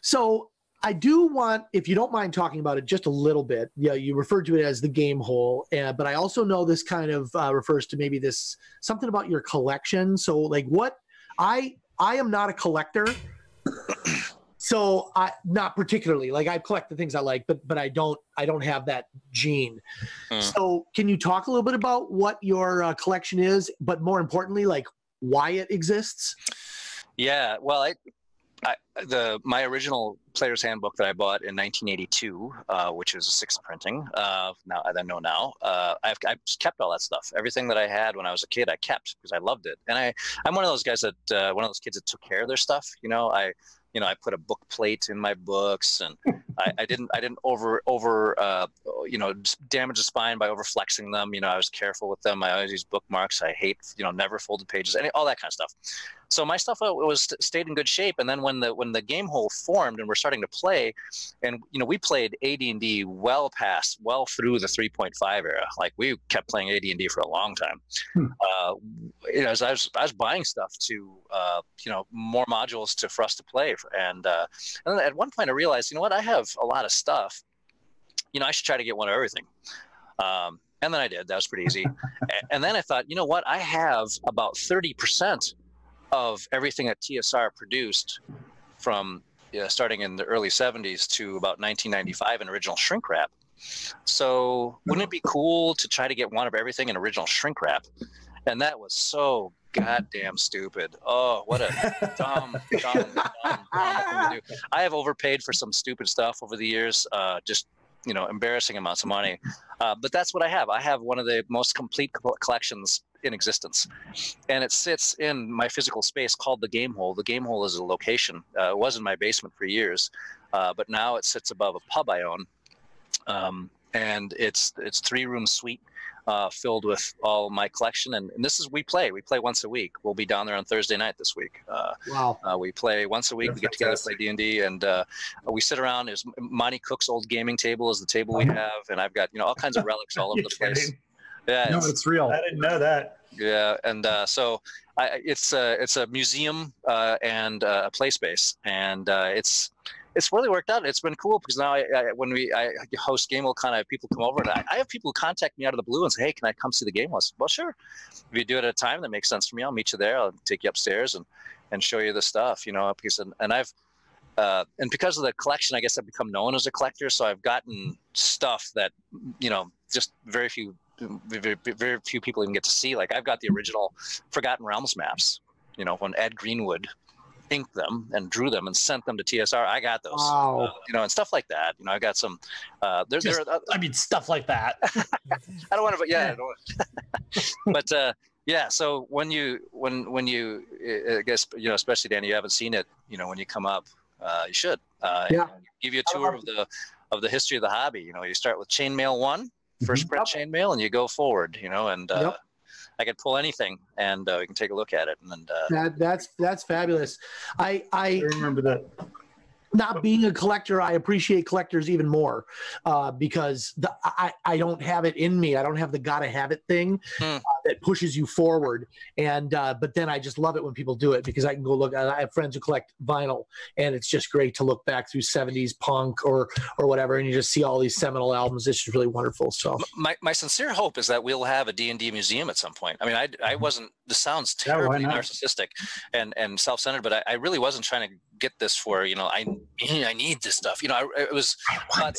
So I do want, if you don't mind talking about it just a little bit. Yeah, you referred to it as the Gamehole, but I also know this kind of refers to maybe something about your collection. So like I am not a collector. So not particularly, like I collect the things I like, but I don't have that gene. So can you talk a little bit about what your collection is, but more importantly, like why it exists? Yeah, well, my original Player's Handbook that I bought in 1982, which is a 6th printing. Now I know now. I've kept all that stuff. Everything that I had when I was a kid, I kept because I loved it. And I'm one of those guys that one of those kids that took care of their stuff. I put a book plate in my books, and I didn't over damage the spine by over flexing them. I was careful with them. I always use bookmarks. I hate never folded pages, all that kind of stuff. So my stuff stayed in good shape. And then when the Gamehole formed and we're starting to play, and we played AD&D well through the 3.5 era. Like we kept playing AD&D for a long time. As I was buying stuff to more modules for us to play, and then at one point I realized, I have a lot of stuff. I should try to get one of everything. And then I did. That was pretty easy. And then I thought, I have about 30% of everything that TSR produced from starting in the early 70s to about 1995 in original shrink wrap. So wouldn't it be cool to try to get one of everything in original shrink wrap? And that was so goddamn stupid. Oh, what a dumb thing to do. I have overpaid for some stupid stuff over the years, just embarrassing amounts of money. But that's what I have. I have one of the most complete collections in existence, and it sits in my physical space called the Gamehole. The Gamehole is a location. It was in my basement for years, but now it sits above a pub I own, and it's 3-room suite filled with all my collection. And this is we play once a week. We'll be down there on Thursday night this week. Wow. We play once a week. We get together, play D&D, and we sit around. There's Monty Cook's old gaming table is the table we have, and I've got all kinds of relics all over the place. Yeah, no, it's real. I didn't know that. Yeah, and so it's a museum and a play space, and it's really worked out. It's been cool because now when I host Gamehole, kind of people come over, and I have people contact me out of the blue and say, "Hey, can I come see the Gamehole?" I said, "Well, sure. If you do it at a time that makes sense for me, I'll meet you there. I'll take you upstairs and show you the stuff, Because and because of the collection, I guess I've become known as a collector. So I've gotten stuff that just very few people even get to see. Like I've got the original Forgotten Realms maps. When Ed Greenwood inked them and drew them and sent them to TSR, I got those. Wow. And stuff like that. I got some. Stuff like that. I don't want to, but yeah. I don't want but yeah. So when you, I guess especially Danny, you haven't seen it. When you come up, you should. Yeah. Give you a tour of the history of the hobby. You start with Chainmail 1. First print chainmail, and you go forward, and I can pull anything, and we can take a look at it. And that's fabulous. I remember that. Not being a collector, I appreciate collectors even more because I don't have it in me. I don't have the gotta have it thing that pushes you forward. And but then I just love it when people do it because I can go look. I have friends who collect vinyl, and it's just great to look back through 70s punk or whatever, and you just see all these seminal albums. It's just really wonderful. So my sincere hope is that we'll have a D&D museum at some point. I mean, I wasn't. This sounds terribly narcissistic and self-centered, but I really wasn't trying to get this for I need this stuff. I thought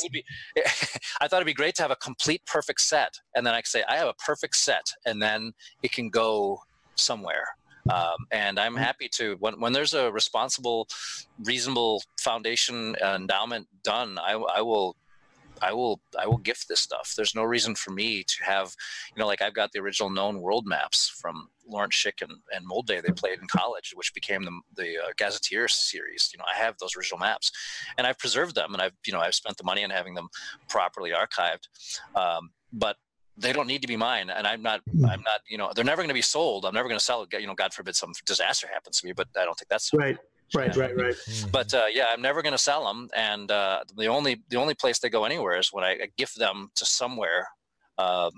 it'd be great to have a complete perfect set, and then I could say I have a perfect set, and then it can go somewhere. And I'm happy to when there's a responsible, reasonable foundation endowment done, I will gift this stuff. There's no reason for me to have, like I've got the original known world maps from Lawrence Schick and Molday they played in college, which became the Gazetteer series. I have those original maps, and I've preserved them, and I've spent the money on having them properly archived. But they don't need to be mine, and I'm not. They're never going to be sold. I'm never going to sell it. God forbid some disaster happens to me, but I don't think that's right. Right. But I'm never going to sell them, and the only place they go anywhere is when I gift them to somewhere, and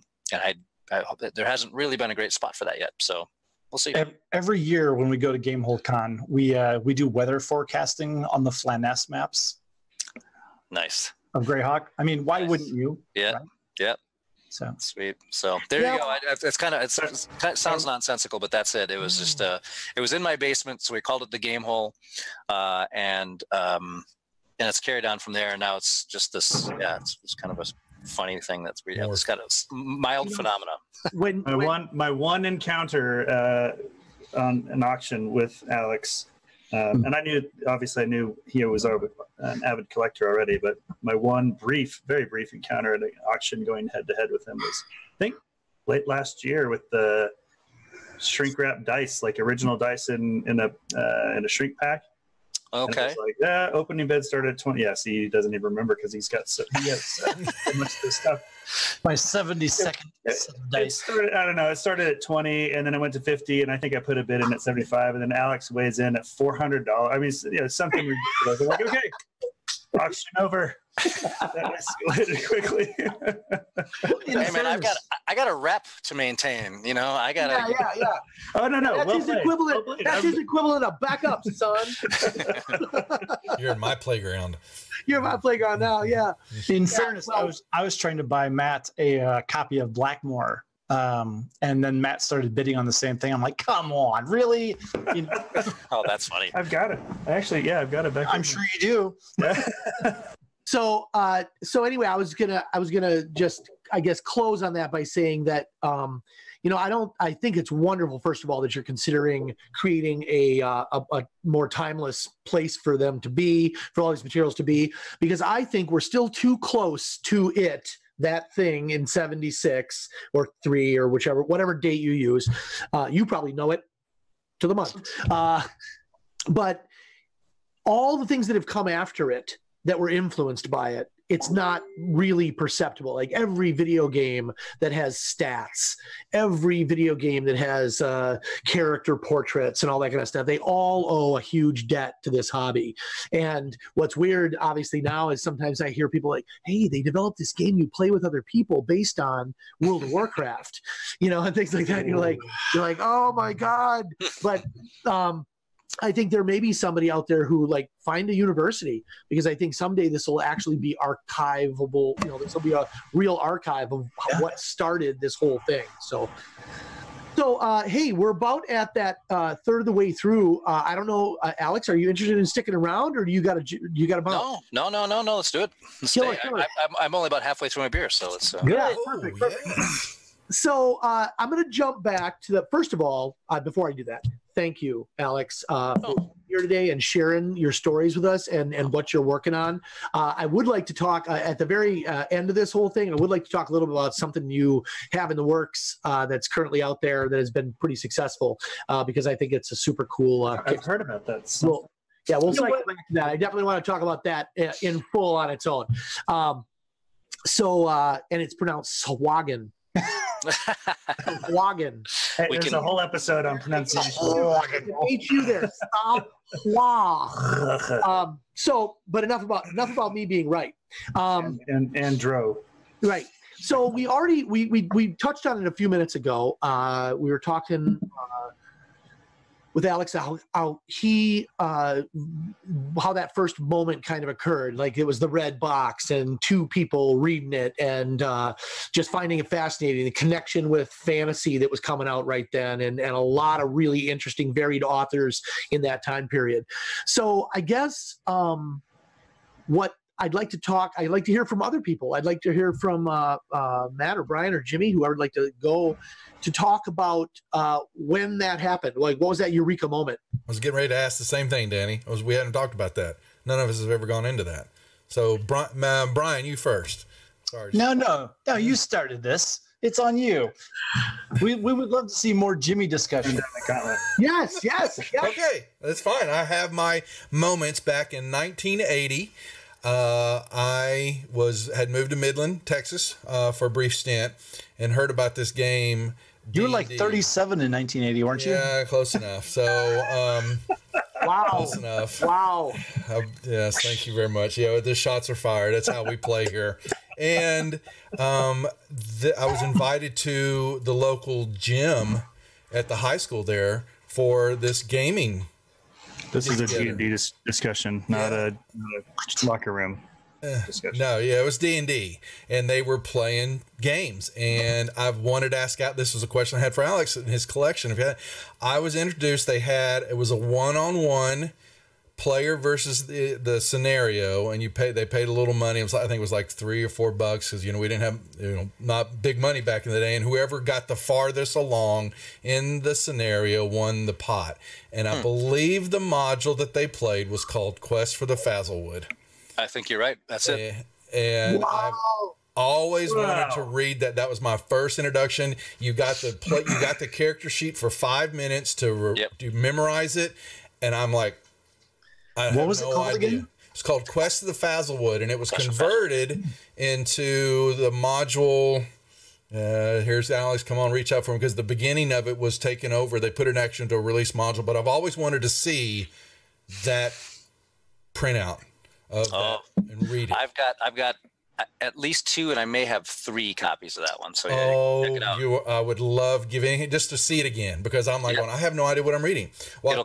I hope that there hasn't really been a great spot for that yet. So We'll see. Every year when we go to Gamehole Con, we do weather forecasting on the Flaness maps. Nice. Of Greyhawk. I mean, why wouldn't you? Yeah. Right? Yep. So sweet. So there you go. It sounds nonsensical, but that's it. It was just it was in my basement, so we called it the Gamehole, and it's carried on from there. And now it's just this. Yeah, it's kind of a funny thing it's got a mild phenomena. My one encounter on an auction with Alex, and I knew he was an avid collector already, but my one very brief encounter at an auction going head to head with him was, I think, late last year with the shrink wrap dice, like original dice in a shrink pack. Okay. Like, opening bid started at 20. Yeah, see, he doesn't even remember because he has so much of this stuff. My 72nd dice. It started at 20, and then it went to 50, and I think I put a bid in at 75, and then Alex weighs in at $400. I mean, something ridiculous. I'm like, okay, auction over. That escalated quickly. Hey man, I got a rep to maintain. I got to. Yeah. Oh no. That's his equivalent. That's his equivalent of backup, son. You're in my playground. You're in my playground now. Yeah. In fairness, I was trying to buy Matt a copy of Blackmore. And then Matt started bidding on the same thing. I'm like, come on, really? Oh, that's funny. I've got it. Actually, I've got it back. I'm sure you do. So anyway, I was gonna just, I guess, close on that by saying that, I think it's wonderful, first of all, that you're considering creating a more timeless place for them to be, for all these materials to be, because I think we're still too close to that thing in 76 or 3 or whatever date you use. You probably know it to the month. But all the things that have come after it that were influenced by it, it's not really perceptible. Like every video game that has stats, every video game that has character portraits and all that kind of stuff, they all owe a huge debt to this hobby. And what's weird, obviously, now is sometimes I hear people like, hey, they developed this game you play with other people based on World of Warcraft, and things like that. And you're like, oh my God. But I think there may be somebody out there who find a university, because I think someday this will actually be archivable. This will be a real archive of what started this whole thing. So hey, we're about at that third of the way through. I don't know, Alex, are you interested in sticking around, or do you got to bounce? No. Let's do it. I'm only about halfway through my beer, so let's. Good. Perfect. Yeah. So I'm going to jump back to first of all, before I do that, thank you, Alex, for being here today and sharing your stories with us and what you're working on. I would like to talk at the very end of this whole thing. I would like to talk a little bit about something you have in the works that's currently out there that has been pretty successful, because I think it's a super cool. I've heard about that. So. We'll cycle back to that. I definitely want to talk about that in full on its own. And it's pronounced Swagan. Swagan. There's a whole episode on pronunciation. Hate you there. But enough about me being right. And Dro. Right. So we touched on it a few minutes ago. We were talking with Alex how that first moment kind of occurred. Like it was the red box and two people reading it and just finding it fascinating, the connection with fantasy that was coming out right then, and a lot of really interesting varied authors in that time period. So I guess what I'd like to hear from other people. I'd like to hear from Matt or Brian or Jimmy, whoever would like to go to talk about when that happened. Like, what was that eureka moment? I was getting ready to ask the same thing, Danny. We hadn't talked about that. None of us have ever gone into that. So, Brian, you first. Sorry. No, you started this. It's on you. We would love to see more Jimmy discussion. Yes. Okay, that's fine. I have my moments back in 1980. I had moved to Midland, Texas, for a brief stint, and heard about this game. You were like 37 in 1980, weren't you? Yeah, close enough. So, wow, close enough. Wow. Yes, thank you very much. Yeah, the shots are fired. That's how we play here. And I was invited to the local gym at the high school there for this gaming. This is a D&D discussion, not a locker room discussion. No, yeah, it was D&D, and they were playing games. And I wanted to ask out. This was a question I had for Alex in his collection. I was introduced. It was a one-on-one player versus the scenario, and they paid a little money. I think it was like $3 or $4 because we didn't have not big money back in the day, and whoever got the farthest along in the scenario won the pot. And I believe the module that they played was called Quest for the Fazelwood. I think you're right. That's it. And I've always wanted to read that. That was my first introduction. You got the character sheet for 5 minutes to memorize it, and I'm like, what was it called again? It's called Quest of the Fazelwood, and it was converted into the module. Here's Alex. Come on, reach out for him, because the beginning of it was taken over. They put it actually into a release module, but I've always wanted to see that printout of that and read it. I've got at least 2, and I may have 3 copies of that one. So check it out. I would love giving just to see it again, because I'm like, I have no idea what I'm reading. Well,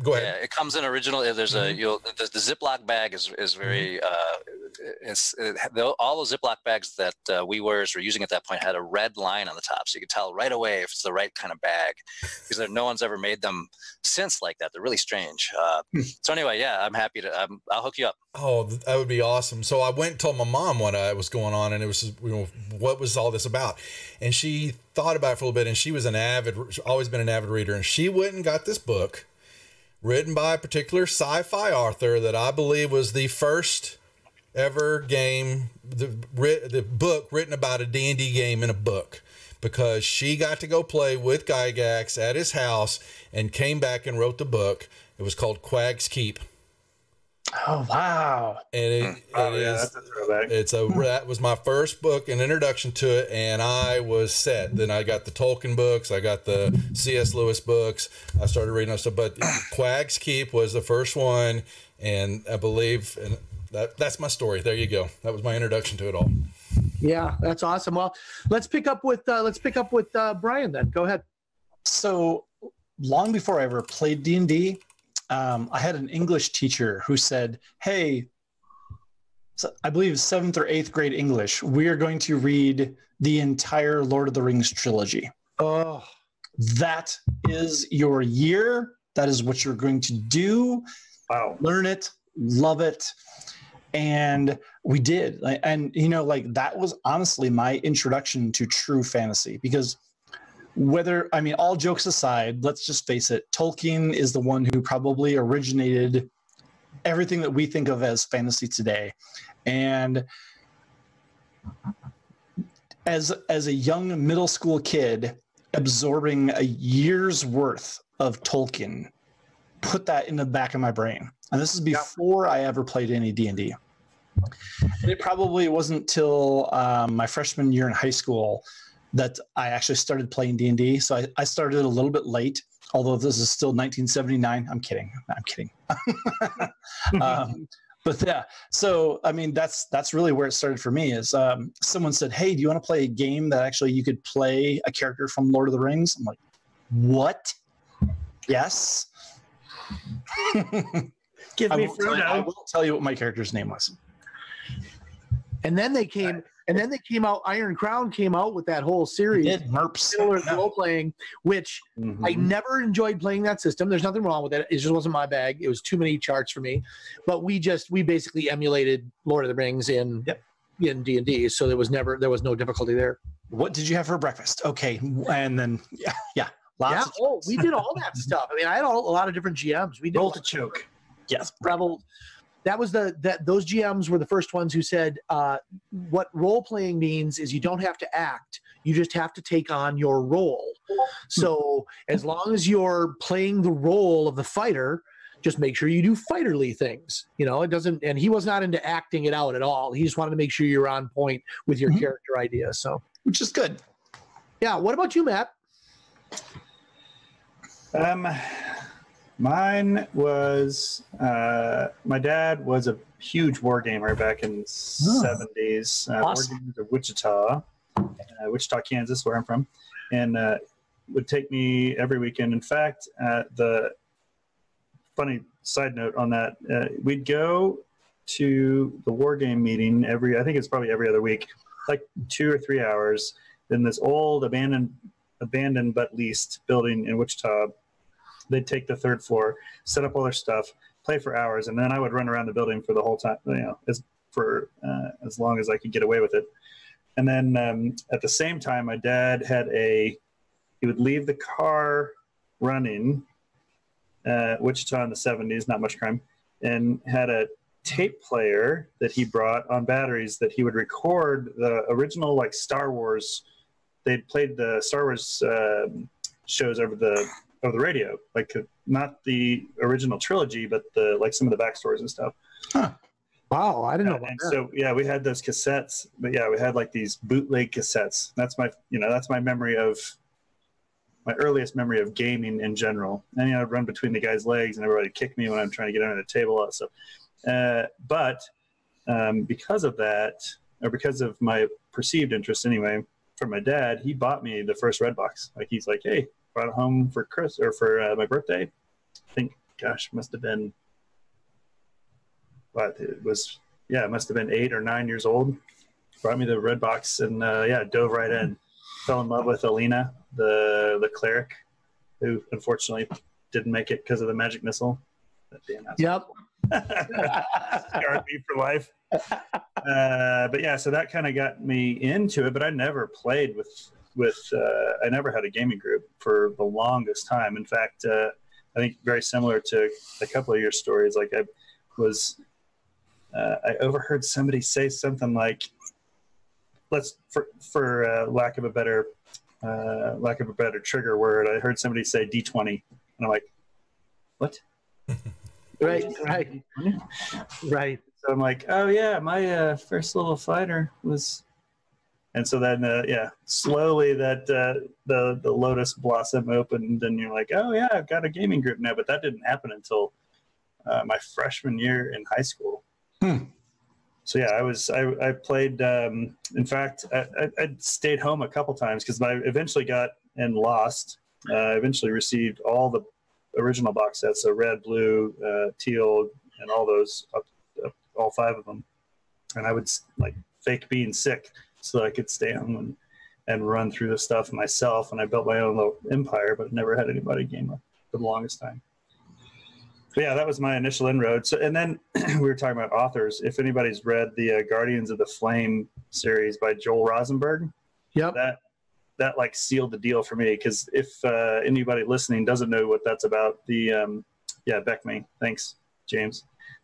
go ahead. Yeah, it comes in original. There's the Ziploc bag is very all those Ziploc bags that WeWorers were using at that point had a red line on the top, so you could tell right away if it's the right kind of bag, because no one's ever made them since like that. They're really strange. So anyway, yeah, I'm happy to. I'll hook you up. Oh, that would be awesome. So I went and told my mom what was going on, and it was what was all this about, and she thought about it for a little bit, and she was always been an avid reader, and she went and got this book written by a particular sci-fi author that I believe was the first ever game, the book written about a D&D game in a book, because she got to go play with Gygax at his house and came back and wrote the book. It was called Quag's Keep. Oh, wow. And that's a throwback. That was my first book, an introduction to it, and I was set. Then I got the Tolkien books, I got the C.S. Lewis books, I started reading those stuff, but Quag's Keep was the first one, and I believe, and that's my story. There you go. That was my introduction to it all. Yeah, that's awesome. Well, let's pick up with Brian then. Go ahead. So long before I ever played D&D, I had an English teacher who said, hey, I believe 7th or 8th grade English, we are going to read the entire Lord of the Rings trilogy. Oh, that is your year. That is what you're going to do. Wow. Learn it, love it. And we did. And, that was honestly my introduction to true fantasy, because all jokes aside, let's just face it, Tolkien is the one who probably originated everything that we think of as fantasy today. And as a young middle school kid, absorbing a year's worth of Tolkien, put that in the back of my brain. And this is before I ever played any D&D. And it probably wasn't till my freshman year in high school that I actually started playing D&D. So I started a little bit late, although this is still 1979. I'm kidding. But yeah, so that's really where it started for me. Is someone said, "Hey, do you want to play a game that actually you could play a character from Lord of the Rings?" I'm like, "What? Yes." Give me Frodo. I will tell you what my character's name was. And then they came out. Iron Crown came out with that whole series, similar role playing, which I never enjoyed playing that system. There's nothing wrong with it. It just wasn't my bag. It was too many charts for me. But we basically emulated Lord of the Rings in D&D, so there was no difficulty there. What did you have for breakfast? Okay, and then lots. We did all that stuff. I had a lot of different GMs. We did Roll to Choke. Yes, Revel. That was those GMs were the first ones who said what role playing means is you don't have to act, you just have to take on your role. So as long as you're playing the role of the fighter, just make sure you do fighterly things. It doesn't. And he was not into acting it out at all. He just wanted to make sure you're on point with your character idea. So, which is good. Yeah. What about you, Matt? Mine was, my dad was a huge war gamer back in the 70s. Awesome. War games of Wichita, Kansas, where I'm from. And would take me every weekend. In fact, the funny side note on that, we'd go to the war game meeting I think it's probably every other week, like 2 or 3 hours in this old abandoned but leased building in Wichita. They'd take the 3rd floor, set up all their stuff, play for hours, and then I would run around the building for the whole time, as long as I could get away with it. And then at the same time, my dad he would leave the car running, Wichita in the 70s, not much crime, and had a tape player that he brought on batteries that he would record the original, like, Star Wars. They'd played the Star Wars shows over the radio, like, not the original trilogy, but some of the backstories and stuff. Huh. Wow, I didn't know about that. So yeah, we had those cassettes, but yeah, we had like these bootleg cassettes. That's my earliest memory of gaming in general. And I'd run between the guy's legs, and everybody would kick me when I'm trying to get under the table, all that stuff. But because of that, or because of my perceived interest anyway, from my dad, he bought me the first Redbox. Like, he's like, hey, brought it home for my birthday. I think, must have been. But it must have been 8 or 9 years old. Brought me the Redbox, and dove right in. Fell in love with Alina, the cleric, who unfortunately didn't make it because of the magic missile. Yep. Scarred me for life. But yeah, so that kind of got me into it. But I never played I never had a gaming group for the longest time. In fact, I think very similar to a couple of your stories. Like, I overheard somebody say something like, for lack of a better trigger word, I heard somebody say D20, and I'm like, what? Right. So I'm like, oh yeah, my first little fighter was, and so then slowly that the lotus blossom opened, and you're like, oh yeah, I've got a gaming group now. But that didn't happen until my freshman year in high school. So yeah, I played. In fact, I stayed home a couple times because I eventually got and lost. Eventually received all the original box sets, so red, blue, teal, and all those, all 5 of them. And I would like fake being sick so I could stay home and run through the stuff myself. And I built my own little empire, but never had anybody game for the longest time. But yeah, that was my initial inroad. So, and then we were talking about authors. If anybody's read the Guardians of the Flame series by Joel Rosenberg, yep, that like sealed the deal for me. Because if anybody listening doesn't know what that's about, Beck me. Thanks, James.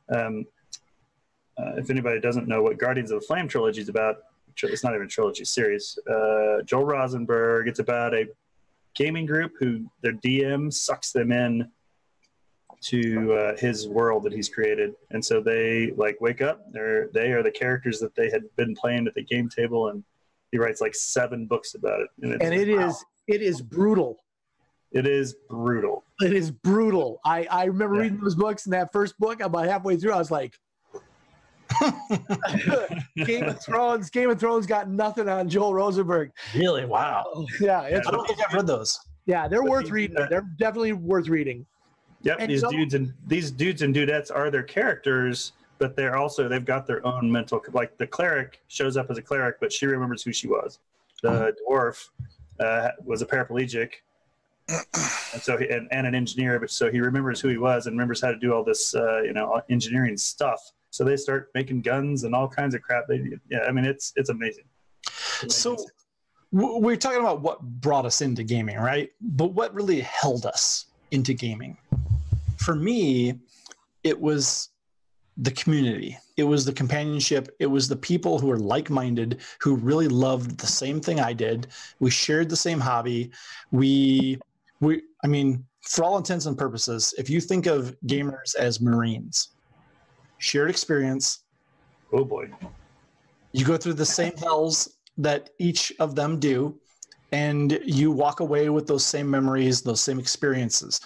If anybody doesn't know what Guardians of the Flame trilogy is about, it's not even a trilogy series. Joel Rosenberg. It's about a gaming group who their DM sucks them in to his world that he's created, and so they like wake up. They are the characters that they had been playing at the game table, and he writes like 7 books about it. And it is brutal. It is brutal. It is brutal. I remember reading those books, and that first book, about halfway through, I was like, Game of Thrones got nothing on Joel Rosenberg. Really? Wow. Yeah, I don't think I've read those. Yeah, they're worth reading. They're definitely worth reading. Yep, and these dudes and dudettes are their characters, but they've got their own mental. Like the cleric shows up as a cleric, but she remembers who she was. The dwarf was a paraplegic, and so and an engineer, but so he remembers who he was and remembers how to do all this, engineering stuff. So they start making guns and all kinds of crap. It's amazing. So we're talking about what brought us into gaming, right? But what really held us into gaming? For me, it was the community. It was the companionship. It was the people who were like-minded, who really loved the same thing I did. We shared the same hobby. For all intents and purposes, if you think of gamers as Marines, shared experience. Oh boy. You go through the same hells that each of them do, and you walk away with those same memories, those same experiences.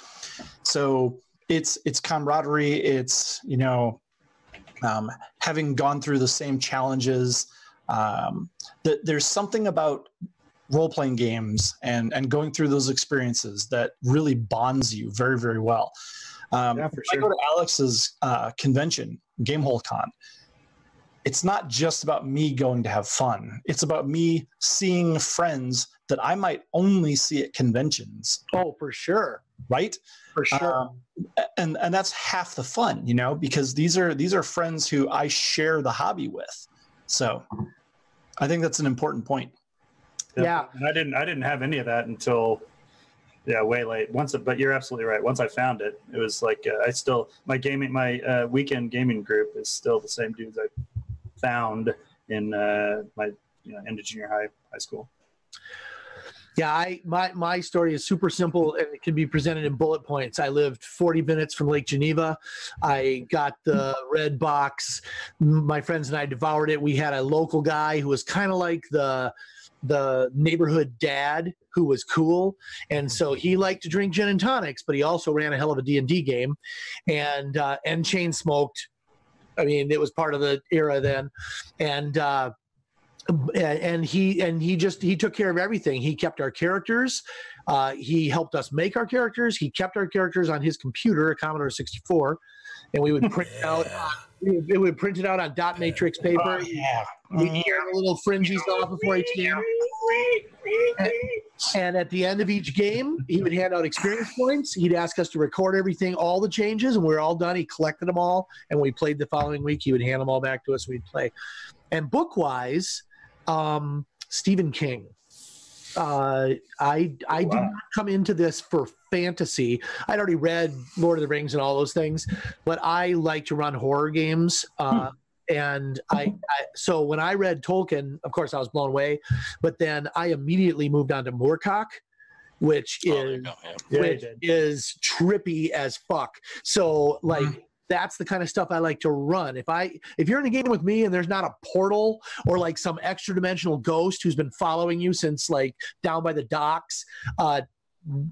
So it's camaraderie. It's, having gone through the same challenges. There's something about role-playing games and going through those experiences that really bonds you very, very well. Yeah, for sure. I go to Alex's convention, Gamehole Con. It's not just about me going to have fun. It's about me seeing friends that I might only see at conventions. Oh, for sure. Right? For sure. And that's half the fun, you know, because these are friends who I share the hobby with. So I think that's an important point. Yeah. And I didn't have any of that until way late. But you're absolutely right. Once I found it, it was like my weekend gaming group is still the same dudes I found in my end of junior high school. Yeah, my story is super simple, and it can be presented in bullet points. I lived 40 minutes from Lake Geneva. I got the red box. My friends and I devoured it. We had a local guy who was kind of like the neighborhood dad who was cool, and so he liked to drink gin and tonics, but he also ran a hell of a D&D game, and chain smoked. I mean, it was part of the era then, and he took care of everything. He kept our characters. He helped us make our characters. He kept our characters on his computer, a Commodore 64, and we would print it out. It would print it out on dot matrix paper. We'd tear the little fringes off before each game. And at the end of each game, he would hand out experience points. He'd ask us to record everything, all the changes, and when we were all done, he collected them all. And when we played the following week, he would hand them all back to us. We'd play. And book-wise, Stephen King. I did not come into this for fantasy. I'd already read Lord of the Rings and all those things, but I like to run horror games. And so when I read Tolkien, of course I was blown away, but then I immediately moved on to Moorcock, which is trippy as fuck. So like, that's the kind of stuff I like to run. If you're in a game with me and there's not a portal or like some extra dimensional ghost who's been following you since like down by the docks,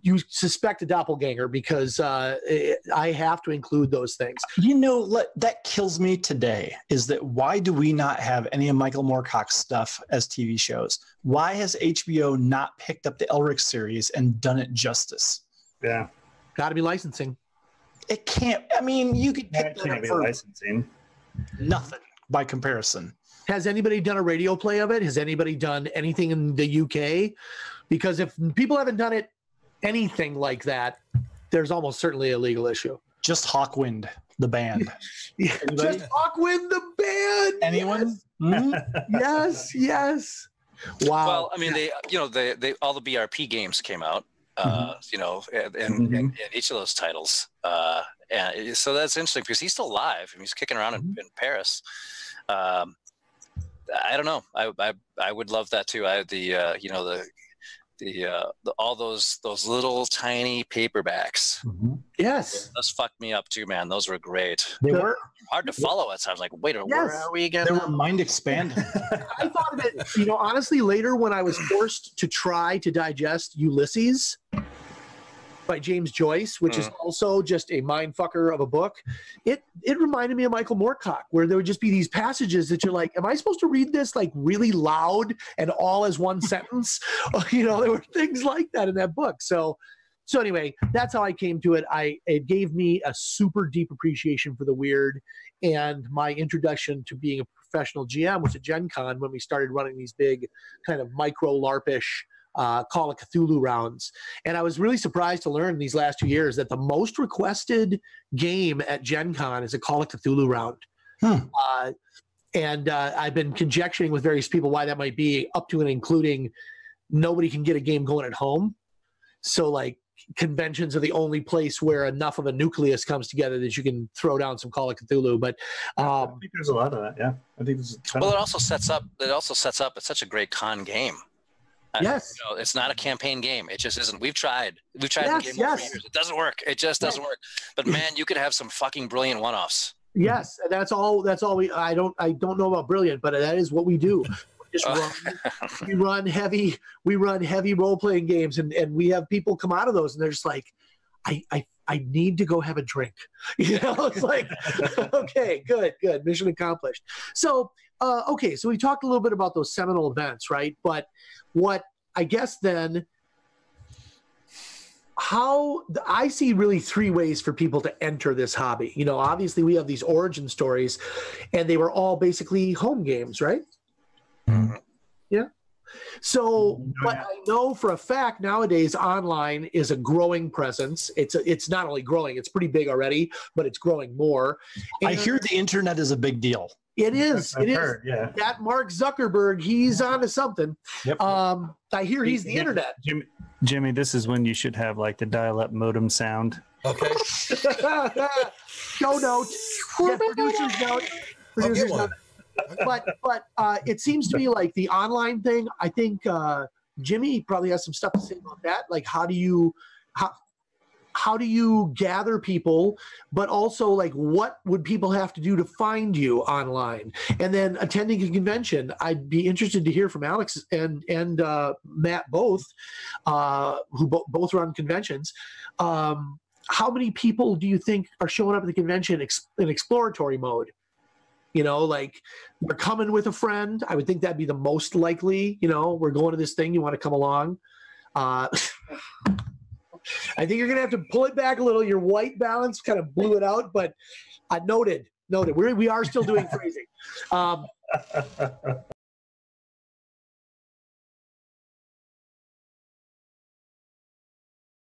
you suspect a doppelganger, because I have to include those things. You know, that kills me today is that why do we not have any of Michael Moorcock's stuff as TV shows? Why has HBO not picked up the Elric series and done it justice? Yeah. Got to be licensing. It can't. I mean, you could pick that up for licensing. Nothing by comparison. Has anybody done a radio play of it? Has anybody done anything in the UK? Because if people haven't done anything like that, there's almost certainly a legal issue. Just Hawkwind, the band. Just Hawkwind, the band. Anyone? Yes, yes. Wow. Well, I mean, they all the BRP games came out. In each of those titles. And so that's interesting because he's still alive. I mean, he's kicking around in Paris. I don't know. I would love that too. All those little tiny paperbacks. Yes. Those fucked me up too, man. Those were great. They were hard to follow at times. Like, wait, where are we again? They were mind expanding. I thought of it, honestly, later when I was forced to try to digest Ulysses by James Joyce, which is also just a mind fucker of a book, it reminded me of Michael Moorcock, where there would just be these passages that you're like, am I supposed to read this like really loud and all as one sentence? There were things like that in that book. So anyway, that's how I came to it. It gave me a super deep appreciation for the weird, and my introduction to being a professional GM was at Gen Con when we started running these big kind of micro LARP-ish Call of Cthulhu rounds. And I was really surprised to learn these last 2 years that the most requested game at Gen Con is a Call of Cthulhu round. And I've been conjecturing with various people why that might be, up to and including nobody can get a game going at home. So like conventions are the only place where enough of a nucleus comes together that you can throw down some Call of Cthulhu. But I think there's a lot of that. Yeah, I think this is it also sets up. It's such a great con game. Yes. It's not a campaign game. It just isn't. We've tried the game for years. It doesn't work. It just doesn't work. But man, you could have some fucking brilliant one-offs. Yes, that's all I don't know about brilliant, but that is what we do. We run heavy role-playing games, and we have people come out of those and they're just like, I need to go have a drink. It's like, okay, good, mission accomplished. So, so we talked a little bit about those seminal events, right? But what I guess then, how I see really three ways for people to enter this hobby. You know, obviously we have these origin stories, and they were all basically home games, right? Mm-hmm. Yeah. So, but I know for a fact nowadays online is a growing presence. It's not only growing, it's pretty big already, but it's growing more. And I hear the internet is a big deal. It is. I've heard, yeah. That Mark Zuckerberg, he's onto something. Yep. I hear he's the internet. Jimmy, this is when you should have like the dial-up modem sound. Okay. Show note. Yeah, producer's note. I'll get one. But it seems to me like the online thing. I think Jimmy probably has some stuff to say about that. Like, how do you gather people, but also like what would people have to do to find you online? And then attending a convention, I'd be interested to hear from Alex and Matt both, who both run conventions. How many people do you think are showing up at the convention in exploratory mode? You know, like we're coming with a friend. I would think that'd be the most likely. You know, we're going to this thing. You want to come along? I think you're going to have to pull it back a little. Your white balance kind of blew it out, but noted. We are still doing phrasing.